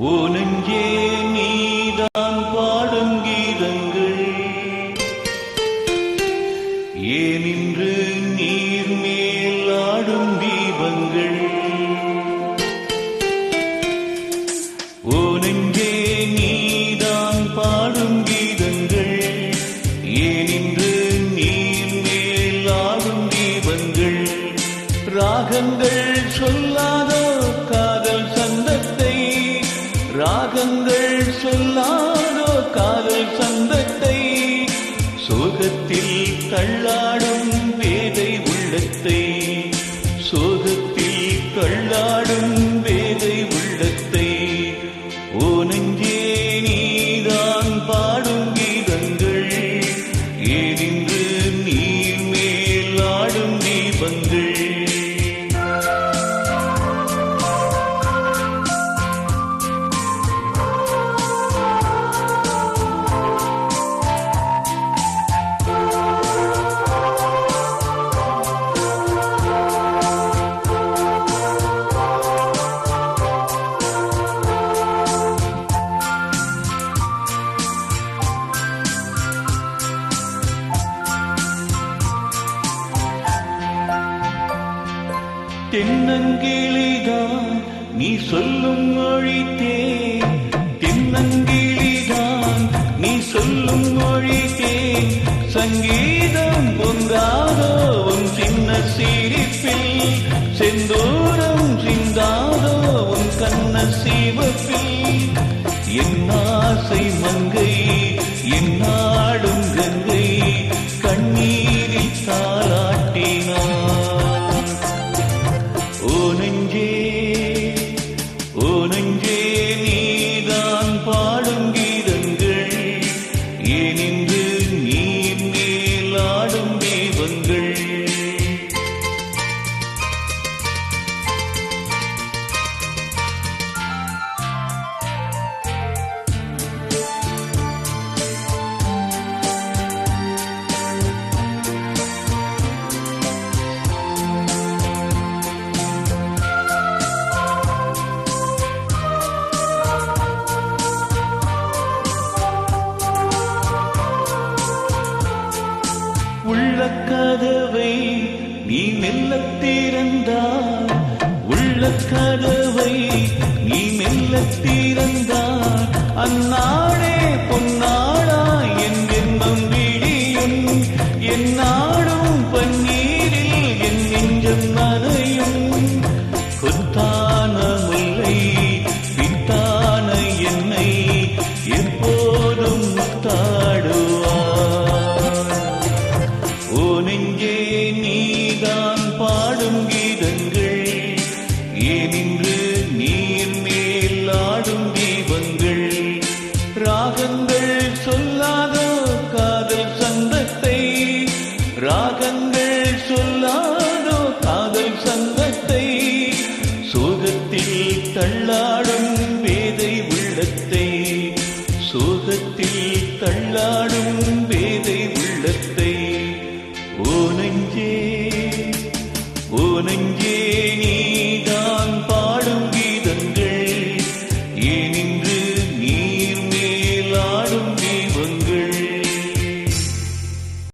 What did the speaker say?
ஓ நெஞ்சே நீதான் பாடும் கீதங்கள் ஏனின்று நீர் மேல் ஆடும் தீபங்கள். ஓ நெஞ்சே நீதான் பாடும் கீதங்கள் ஏனின்று நீர் மேல் ஆடும் தீபங்கள். ராகங்கள் சொல்லாதோ காதல் சந்தத்தை, ராகங்கள் சொல்லாதோ காதல் சந்தத்தை, சோகத்தில் தள்ளாடும் வேதை உள்ளத்தை, சோகத்தில் தள்ளாடும் வேதை உள்ளத்தை. ஓ நெஞ்சே நீதான் பாடும் கீதங்கள் ஏனின்று நீர் மேல் ஆடும் தீபங்கள். தென்னங்கிளிதான் நீ சொல்லும் மொழித்தே, தென்னங்கிளிதான் நீ சொல்லும் மொழித்தே, சங்கீதம் பொங்காதோ உன் சின்ன சிரிப்பில், செந்தூரம் சிந்தாதோ உன் கண்ண சிவப்பில். என் ஆசை மங்கை என்னாடும் கங்கை கண்ணீரில் தாளாட்டினான். ஓ நெஞ்சே ஓ நெஞ்சே நீதான் பாடும் கீதங்கள் ஏனின்று நீர் மேல் ஆடும் தீபங்கள். உள்ளக்கதவை நீ மெல்லத் திறந்தாய், உள்ளக்கதவை நீ மெல்லத் திறந்தாய், அந்நாடே பொன்னாளாய் என் ஜென்மம் விடியும், என் நாடும் பன்னீரில் என் நெஞ்சம் நனையும். கொத்தான முல்லை பித்தான என்னை எப்போதும் முத்தாடுவார். ஓ நெஞ்சே நீதான் பாடும் கீதங்கள் ஏனின்று நீர் மேல் ஆடும் தீபங்கள். ராகங்கள் சொல்லாதோ காதல் சந்தத்தை, ராகங்கள் சொல்லாதோ காதல் சந்தத்தை, சோகத்தில் தள்ளாடும் வேதை உள்ளத்தை, சோகத்தில் தள்ளாடும் வேதை உள்ளத்தை. ஓ நெஞ்சே ஓ நெஞ்சே நீ